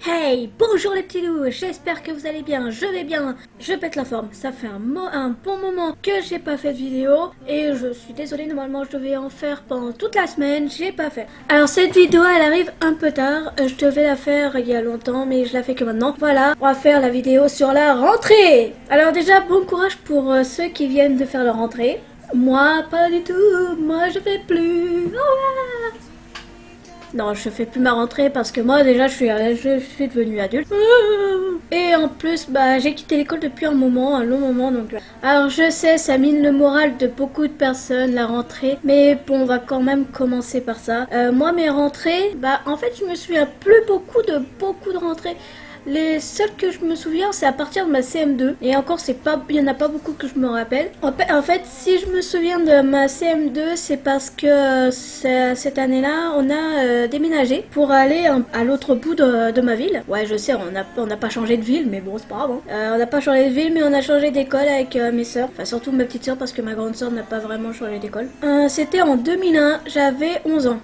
Hey, bonjour les petits loups, j'espère que vous allez bien, je vais bien, je pète la forme. Ça fait un bon moment que j'ai pas fait de vidéo et je suis désolée, normalement je devais en faire pendant toute la semaine, j'ai pas fait. Alors cette vidéo elle arrive un peu tard, je devais la faire il y a longtemps mais je la fais que maintenant. Voilà, on va faire la vidéo sur la rentrée. Alors déjà bon courage pour ceux qui viennent de faire leur rentrée. Moi pas du tout, moi je fais plus. Oh, non, je fais plus ma rentrée parce que moi déjà je suis devenue adulte. Et en plus, bah j'ai quitté l'école depuis un long moment donc. Alors je sais, ça mine le moral de beaucoup de personnes la rentrée, mais bon, on va quand même commencer par ça. Moi mes rentrées, bah en fait je me souviens plus beaucoup de rentrées. Les seules que je me souviens, c'est à partir de ma CM2. Et encore, il y en a pas beaucoup que je me rappelle. En fait, si je me souviens de ma CM2, c'est parce que cette année-là, on a déménagé pour aller à l'autre bout de ma ville. Ouais, je sais, on n'a pas changé de ville, mais bon, c'est pas grave. On n'a pas changé de ville, mais on a changé d'école avec mes sœurs. Enfin, surtout ma petite sœur, parce que ma grande sœur n'a pas vraiment changé d'école. C'était en 2001, j'avais 11 ans.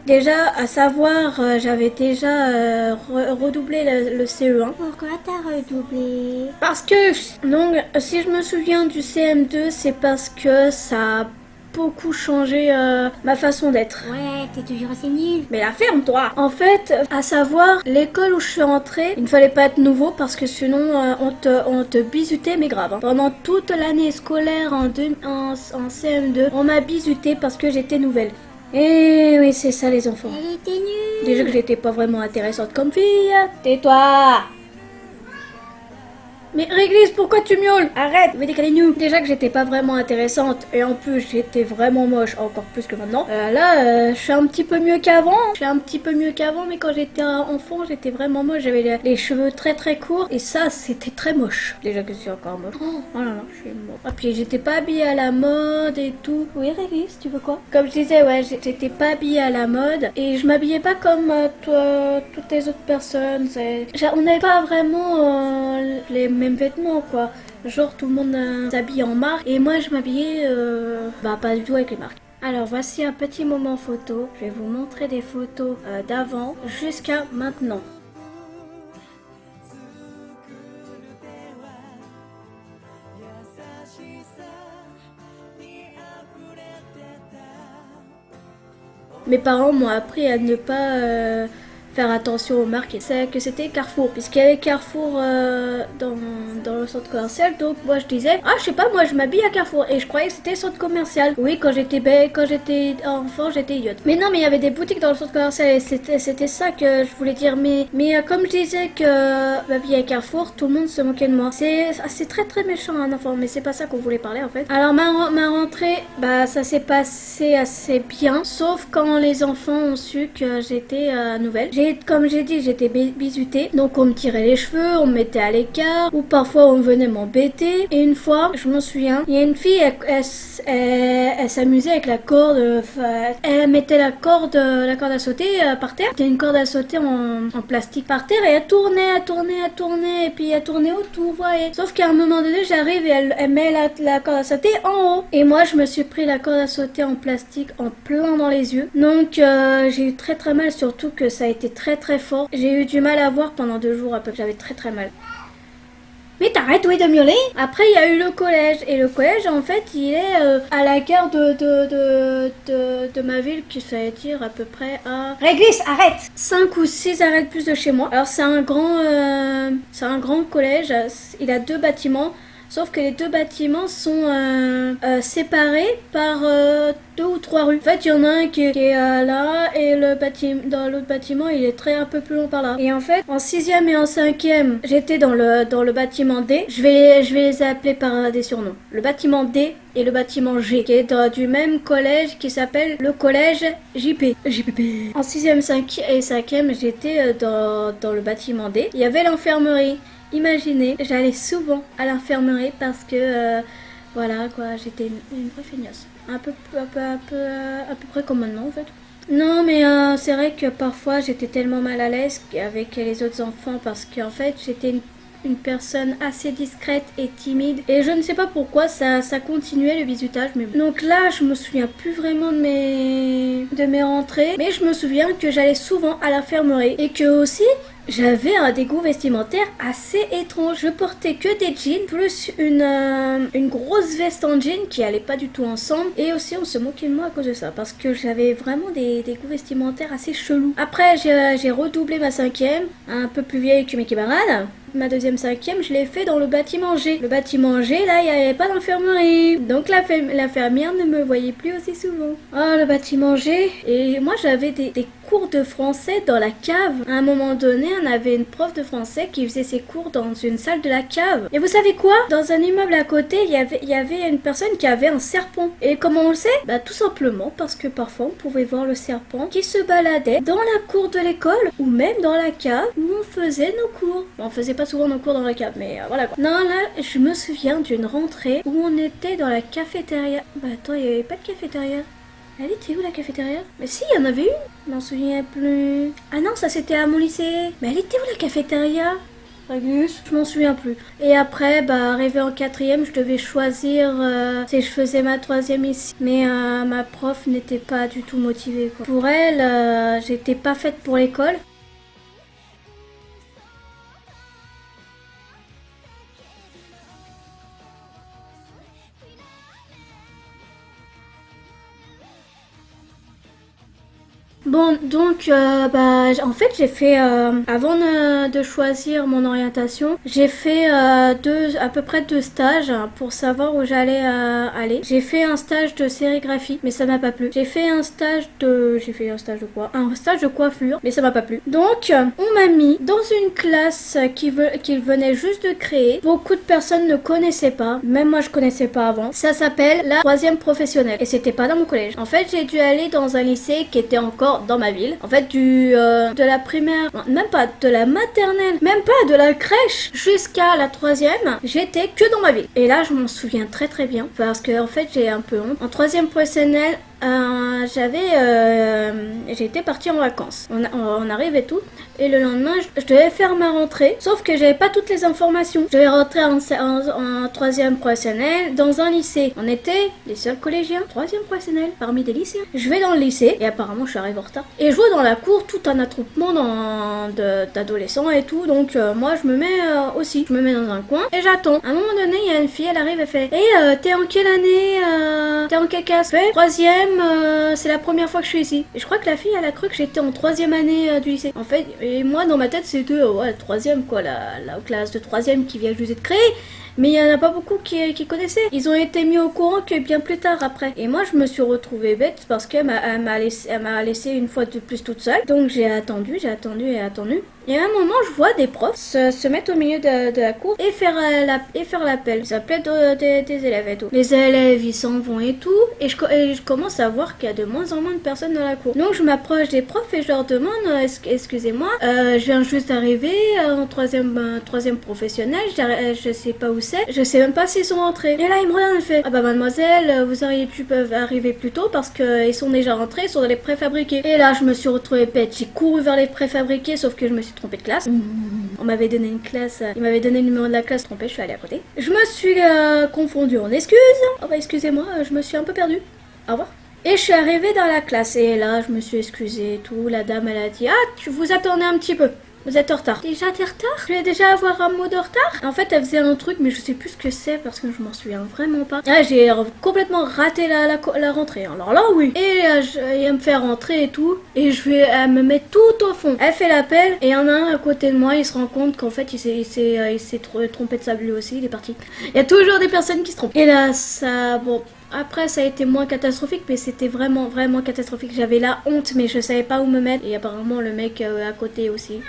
Déjà, à savoir, j'avais déjà redoublé le CE1. Pourquoi t'as redoublé? Parce que, donc, si je me souviens du CM2, c'est parce que ça a beaucoup changé ma façon d'être. Ouais, t'es toujours assez nul. Mais la ferme-toi. En fait, à savoir, l'école où je suis rentrée, il ne fallait pas être nouveau parce que sinon on te bisutait, mais grave. Hein. Pendant toute l'année scolaire en CM2, on m'a bisuté parce que j'étais nouvelle. Et oui, c'est ça les enfants. Elle était nulle. Déjà que j'étais pas vraiment intéressante comme fille. Tais-toi! Mais Réglisse, pourquoi tu miaules? Arrête, veux décaler nous. Déjà que j'étais pas vraiment intéressante et en plus j'étais vraiment moche, encore plus que maintenant. Là, je suis un petit peu mieux qu'avant. Je suis un petit peu mieux qu'avant, mais quand j'étais enfant, j'étais vraiment moche. J'avais les cheveux très très courts et ça, c'était très moche. Déjà que je suis encore moche. Oh là là, je suis moche. Ah puis j'étais pas habillée à la mode et tout. Oui Réglisse, tu veux quoi? Comme je disais, ouais, j'étais pas habillée à la mode et je m'habillais pas comme toi, toutes les autres personnes. On n'avait pas vraiment les mêmes vêtements quoi, genre tout le monde s'habille en marque et moi je m'habillais pas du tout avec les marques. Alors voici un petit moment photo, je vais vous montrer des photos d'avant jusqu'à maintenant. Mes parents m'ont appris à ne pas faire attention aux marques et c'est que c'était Carrefour puisqu'il y avait Carrefour dans le centre commercial, donc moi je disais je sais pas, moi je m'habille à Carrefour et je croyais que c'était le centre commercial. Oui, quand j'étais enfant j'étais idiote, mais non, mais il y avait des boutiques dans le centre commercial et c'était ça que je voulais dire, mais comme je disais que m'habiller à Carrefour, tout le monde se moquait de moi. C'est très très méchant un enfant, mais c'est pas ça qu'on voulait parler en fait. Alors ma rentrée, bah ça s'est passé assez bien, sauf quand les enfants ont su que j'étais nouvelle. Comme j'ai dit, j'étais bisutée, donc on me tirait les cheveux, on me mettait à l'écart, ou parfois on venait m'embêter. Et une fois, je me souviens, il y a une fille, elle s'amusait avec la corde, elle mettait la corde à sauter par terre. C'était une corde à sauter en plastique par terre et elle tournait, et puis elle tournait autour, vous voyez. Sauf qu'à un moment donné, j'arrive et elle met la corde à sauter en haut. Et moi, je me suis pris la corde à sauter en plastique en plein dans les yeux. Donc j'ai eu très très mal, surtout que ça a été très très fort. J'ai eu du mal à voir pendant 2 jours à peu près, j'avais très très mal. Mais t'arrêtes, oui, de miauler. Après, il y a eu le collège. Et le collège, en fait, il est à la gare de ma ville, qui ça veut dire à peu près à... Réglisse, arrête! 5 ou 6 arrêts de plus de chez moi. Alors, c'est un grand collège. Il a 2 bâtiments. Sauf que les 2 bâtiments sont séparés par 2 ou 3 rues. En fait, il y en a un qui est là et dans l'autre bâtiment, il est un peu plus long par là. Et en fait, en 6e et en 5e, j'étais dans le bâtiment D. Je vais les appeler par des surnoms. Le bâtiment D et le bâtiment G, qui est du même collège qui s'appelle le collège JP. JPP. En 6e et 5e, j'étais dans le bâtiment D. Il y avait l'infirmerie. Imaginez, j'allais souvent à l'infirmerie parce que voilà quoi, j'étais une vraie feignasse. À peu près comme maintenant en fait. Non mais c'est vrai que parfois j'étais tellement mal à l'aise avec les autres enfants parce qu'en fait j'étais une personne assez discrète et timide et je ne sais pas pourquoi ça continuait le bisutage, mais donc là je me souviens plus vraiment de mes rentrées, mais je me souviens que j'allais souvent à l'infirmerie et que aussi j'avais un dégoût vestimentaire assez étrange. Je portais que des jeans, plus une grosse veste en jean qui allait pas du tout ensemble. Et aussi, on se moquait de moi à cause de ça, parce que j'avais vraiment des goûts vestimentaires assez chelous. Après, j'ai redoublé ma 5e, un peu plus vieille que mes camarades. Ma deuxième 5e, je l'ai fait dans le bâtiment G. Le bâtiment G, là, il n'y avait pas d'infirmerie. Donc l'infirmière ne me voyait plus aussi souvent. Oh, le bâtiment G. Et moi, j'avais des cours de français dans la cave. À un moment donné, on avait une prof de français qui faisait ses cours dans une salle de la cave. Et vous savez quoi? Dans un immeuble à côté, il y avait une personne qui avait un serpent. Et comment on le sait? Bah, tout simplement parce que parfois, on pouvait voir le serpent qui se baladait dans la cour de l'école ou même dans la cave où on faisait nos cours. On faisait pas souvent nos cours dans la cave, mais voilà quoi. Non, là, je me souviens d'une rentrée où on était dans la cafétéria. Bah attends, il n'y avait pas de cafétéria. Elle était où la cafétéria? Mais si, il y en avait une. Je m'en souviens plus. Ah non, ça c'était à mon lycée. Mais elle était où la cafétéria? Agus, je m'en souviens plus. Et après, bah, arrivé en 4e, je devais choisir si je faisais ma 3e ici. Mais ma prof n'était pas du tout motivée, quoi. Pour elle, j'étais pas faite pour l'école. Bon, donc, bah, en fait, j'ai fait, avant de choisir mon orientation, j'ai fait à peu près 2 stages pour savoir où j'allais aller. J'ai fait un stage de sérigraphie, mais ça m'a pas plu. J'ai fait un stage de quoi? Un stage de coiffure, mais ça m'a pas plu. Donc, on m'a mis dans une classe qu'il venait juste de créer. Beaucoup de personnes ne connaissaient pas, même moi je connaissais pas avant. Ça s'appelle la 3e professionnelle, et c'était pas dans mon collège. En fait, j'ai dû aller dans un lycée qui était encore dans ma ville. En fait, de la primaire, non, même pas de la maternelle, même pas de la crèche jusqu'à la 3e, j'étais que dans ma ville. Et là, je m'en souviens très très bien parce que en fait, j'ai un peu honte. En 3e professionnelle, j'étais partie en vacances. On arrive et tout. Et le lendemain, je devais faire ma rentrée. Sauf que j'avais pas toutes les informations. Je devais rentrer en 3e professionnelle dans un lycée. On était les seuls collégiens. 3e professionnelle parmi des lycéens. Je vais dans le lycée et apparemment je suis arrivée en retard. Et je vois dans la cour tout un attroupement d'adolescents et tout. Donc moi je me mets aussi. Je me mets dans un coin et j'attends. À un moment donné, il y a une fille, elle arrive et fait: Hey, t'es en quelle année? T'es en quelle classe? 3e, c'est la première fois que je suis ici. Et je crois que la fille, elle a cru que j'étais en 3e année du lycée. En fait, et moi dans ma tête c'était ouais, 3e quoi, la classe de 3e qui vient juste d'être créée. Mais il n'y en a pas beaucoup qui connaissaient. Ils ont été mis au courant que bien plus tard après. Et moi, je me suis retrouvée bête parce qu'elle m'a laissé une fois de plus toute seule. Donc j'ai attendu. Et à un moment, je vois des profs se mettre au milieu de la cour et faire l'appel. Ils appelaient des élèves et tout. Les élèves, ils s'en vont et tout. Et je commence à voir qu'il y a de moins en moins de personnes dans la cour. Donc je m'approche des profs et je leur demande excusez-moi, je viens juste d'arriver en 3e professionnel. Je sais pas où c'est. Je sais même pas s'ils sont rentrés. Et là, ils me regardent et fait: Ah bah mademoiselle, vous auriez pu arriver plus tôt parce qu'ils sont déjà rentrés, ils sont dans les préfabriqués. Et là, je me suis retrouvée bête. J'ai couru vers les préfabriqués, sauf que je me suis trompée de classe. On m'avait donné une classe, il m'avait donné le numéro de la classe trompé, je suis allée à côté. Je me suis confondue en excuses. Oh bah excusez-moi, je me suis un peu perdue. Au revoir. Et je suis arrivée dans la classe et là, je me suis excusée et tout. La dame, elle a dit: Ah, vous attendez un petit peu. Vous êtes en retard. Déjà, t'es en retard? Je vais déjà avoir un mot de retard? En fait, elle faisait un truc, mais je sais plus ce que c'est parce que je m'en souviens vraiment pas. Ah, j'ai complètement raté la rentrée. Alors là, oui. Et elle me fait rentrer et tout. Et elle me met tout au fond. Elle fait l'appel et il y en a un à côté de moi. Il se rend compte qu'en fait, il s'est trompé de sable lui aussi. Il est parti. Il y a toujours des personnes qui se trompent. Et là, bon. Après, ça a été moins catastrophique, mais c'était vraiment, vraiment catastrophique. J'avais la honte, mais je savais pas où me mettre. Et apparemment, le mec à côté aussi.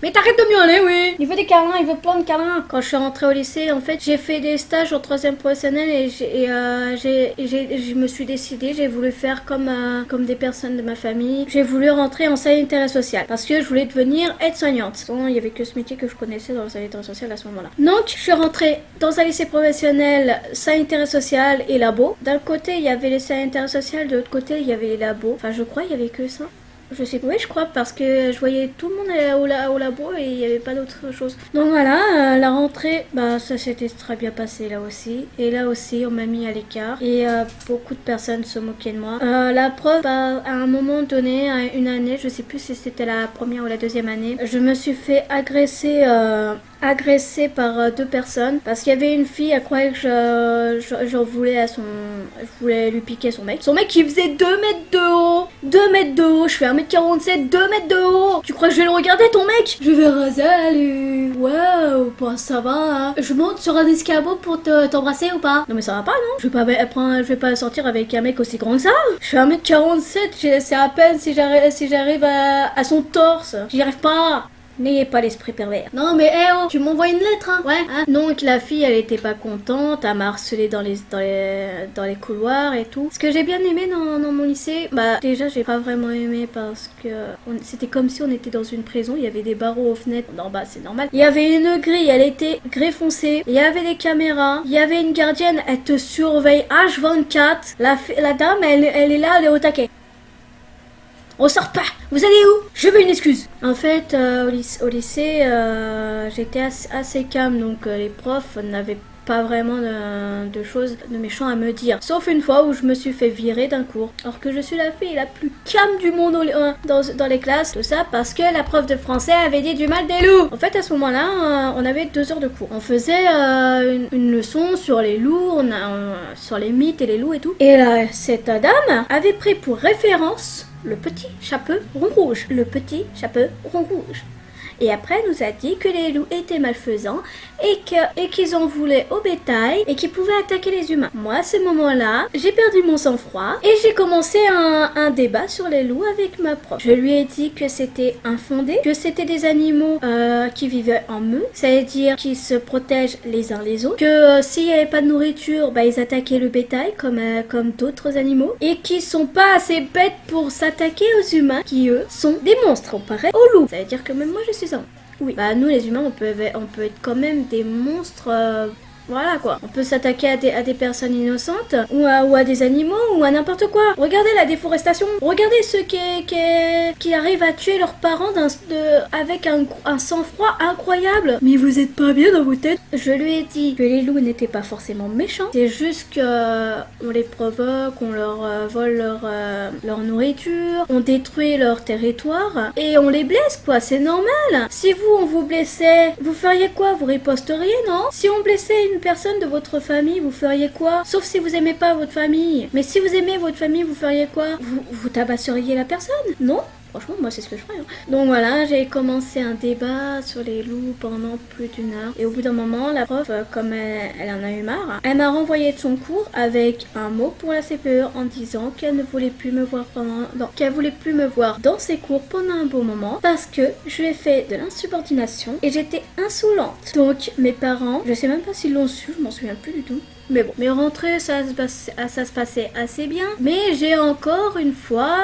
Mais t'arrêtes de miauler, oui. Il veut des câlins, il veut plein de câlins. Quand je suis rentrée au lycée, en fait, j'ai fait des stages en 3e professionnelle et je me suis décidée, j'ai voulu faire comme des personnes de ma famille. J'ai voulu rentrer en sanitaire sociale parce que je voulais devenir aide-soignante. Il y avait que ce métier que je connaissais dans le sanitaire social à ce moment-là. Donc, je suis rentrée dans un lycée professionnel sanitaire social et labo. D'un côté, il y avait les sanitaires sociales, de l'autre côté, il y avait les labos. Enfin, je crois, il y avait que ça. Je sais pas, oui, je crois, parce que je voyais tout le monde au labo et il n'y avait pas d'autre chose. Donc voilà, la rentrée, bah ça s'était très bien passé là aussi. Et là aussi, on m'a mis à l'écart et beaucoup de personnes se moquaient de moi. La prof, bah, à un moment donné, à une année, je sais plus si c'était la première ou la deuxième année, je me suis fait agressée par deux personnes parce qu'il y avait une fille, elle croyait que j'en voulais je voulais lui piquer son mec qui faisait 2 mètres de haut. 2 mètres de haut, je fais 1m47, 2 mètres de haut. Tu crois que je vais le regarder ton mec? Je vais salut. Waouh, bon ça va hein. Je monte sur un escabeau pour t'embrasser ou pas? Non mais ça va pas non? Je vais pas sortir avec un mec aussi grand que ça. Je fais 1m47, c'est à peine si j'arrive à son torse. J'y arrive pas. N'ayez pas l'esprit pervers. Non mais tu m'envoies une lettre hein. Ouais hein. Donc la fille elle était pas contente, elle m'a harcelé dans les couloirs et tout. Ce que j'ai bien aimé dans mon lycée, bah déjà j'ai pas vraiment aimé parce que c'était comme si on était dans une prison, il y avait des barreaux aux fenêtres, non bah c'est normal. Il y avait une grille, elle était grès foncé, il y avait des caméras, il y avait une gardienne, elle te surveille H24. La dame elle est là, elle est au taquet. On sort pas. Vous allez où? Je veux une excuse. En fait, au lycée, j'étais assez calme, donc les profs n'avaient pas vraiment de choses de méchant à me dire. Sauf une fois où je me suis fait virer d'un cours. Alors que je suis la fille la plus calme du monde dans les classes. Tout ça parce que la prof de français avait dit du mal des loups. En fait, à ce moment-là, on avait 2 heures de cours. On faisait une leçon sur les loups, sur les mythes et les loups et tout. Et là, cette dame avait pris pour référence le petit chapeau rond rouge. Le petit chapeau rond rouge. Et après, elle nous a dit que les loups étaient malfaisants et qu'ils en voulaient au bétail et qu'ils pouvaient attaquer les humains. Moi, à ce moment-là, j'ai perdu mon sang-froid et j'ai commencé un débat sur les loups avec ma prof. Je lui ai dit que c'était infondé, que c'était des animaux qui vivaient en meute, c'est-à-dire qui se protègent les uns les autres, que s'il n'y avait pas de nourriture, bah, ils attaquaient le bétail comme d'autres animaux et qui sont pas assez bêtes pour s'attaquer aux humains qui, eux, sont des monstres comparés aux loups. Ça veut dire que même moi, je suis un... Oui. Bah nous les humains on peut être quand même des monstres, voilà quoi. On peut s'attaquer à des personnes innocentes ou à des animaux ou à n'importe quoi. Regardez la déforestation. Regardez ceux qui arrivent à tuer leurs parents avec un sang-froid incroyable. Mais vous êtes pas bien dans vos têtes. Je lui ai dit que les loups n'étaient pas forcément méchants. C'est juste que on les provoque, on leur vole leur nourriture, on détruit leur territoire et on les blesse quoi. C'est normal. Si on vous blessait, vous feriez quoi? Vous riposteriez, non? Si on blessait une personne de votre famille, vous feriez quoi? Sauf si vous aimez pas votre famille. Mais si vous aimez votre famille, vous feriez quoi? Vous tabasseriez la personne? Non? Franchement, moi, c'est ce que je ferais. Hein. Donc voilà, j'ai commencé un débat sur les loups pendant plus d'1 heure. Et au bout d'un moment, la prof, comme elle en a eu marre, elle m'a renvoyé de son cours avec un mot pour la CPE en disant qu'elle ne voulait plus me voir qu'elle voulait plus me voir dans ses cours pendant un bon moment parce que je lui ai fait de l'insubordination et j'étais insolente. Donc mes parents, je sais même pas s'ils l'ont su, je m'en souviens plus du tout. Mais bon, mes rentrées, ça se passait assez bien. Mais j'ai encore une fois,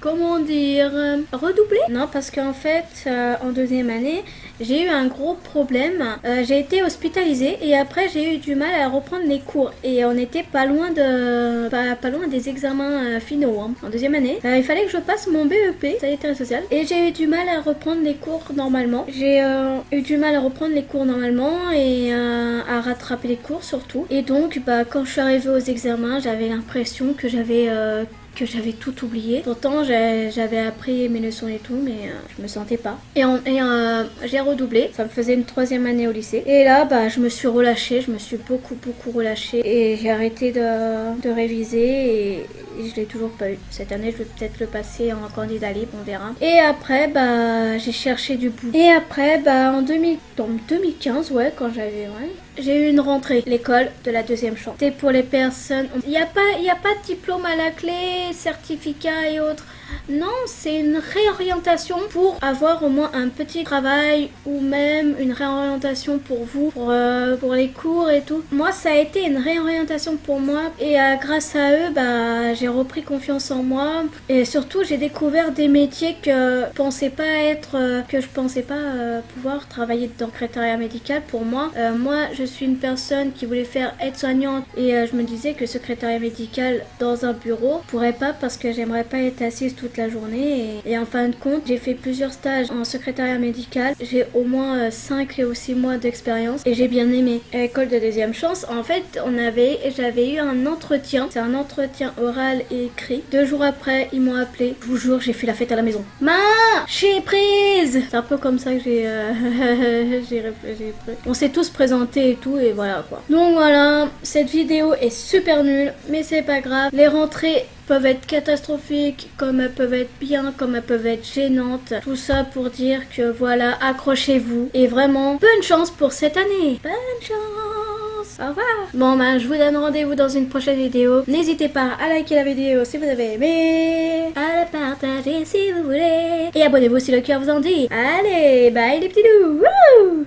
comment dire, redoublé. Non, parce qu'en fait, en 2e année, j'ai eu un gros problème. J'ai été hospitalisée et après, j'ai eu du mal à reprendre les cours. Et on était pas loin des examens finaux. Hein. En 2e année, il fallait que je passe mon BEP, sanitaire et social. Et j'ai eu du mal à reprendre les cours normalement. J'ai eu du mal à reprendre les cours normalement et à rattraper les cours surtout. Et donc, bah, quand je suis arrivée aux examens, j'avais l'impression que j'avais tout oublié. Pourtant, j'avais appris mes leçons et tout, mais je me sentais pas. Et j'ai redoublé. Ça me faisait une 3e année au lycée. Et là, bah, je me suis relâchée. Je me suis beaucoup relâchée. Et j'ai arrêté de réviser et je l'ai toujours pas eu. Cette année, je vais peut-être le passer en candidat libre, on verra. Et après, bah, j'ai cherché du boulot. Et après, bah, en 2015, ouais, quand j'ai eu une rentrée, l'école de la 2e chambre. C'était pour les personnes... Il n'y a pas de diplôme à la clé, certificat et autres. Non, c'est une réorientation pour avoir au moins un petit travail ou même une réorientation pour vous, pour les cours et tout. Moi, ça a été une réorientation pour moi et grâce à eux, bah, j'ai repris confiance en moi et surtout, j'ai découvert des métiers que je pensais pas pouvoir travailler dans le secrétariat médical. Pour moi, je suis une personne qui voulait faire aide-soignante et je me disais que secrétariat médical dans un bureau, je pourrais pas parce que j'aimerais pas être assise toute la journée. Et en fin de compte, j'ai fait plusieurs stages en secrétariat médical. J'ai au moins 5 ou 6 mois d'expérience et j'ai bien aimé. À l'école de deuxième chance, en fait, j'avais eu un entretien. C'est un entretien oral et écrit. 2 jours après, ils m'ont appelé. Je vous jure, j'ai fait la fête à la maison. Je suis prise. C'est un peu comme ça que j'ai pris. On s'est tous présentés et tout et voilà quoi. Donc voilà, cette vidéo est super nulle, mais c'est pas grave. Les rentrées peuvent être catastrophiques, comme elles peuvent être bien, comme elles peuvent être gênantes. Tout ça pour dire que voilà, accrochez-vous. Et vraiment, bonne chance pour cette année. Bonne chance. Au revoir. Bon ben, je vous donne rendez-vous dans une prochaine vidéo. N'hésitez pas à liker la vidéo si vous avez aimé, à la partager si vous voulez. Et abonnez-vous si le cœur vous en dit. Allez, bye les petits loups. Wouh.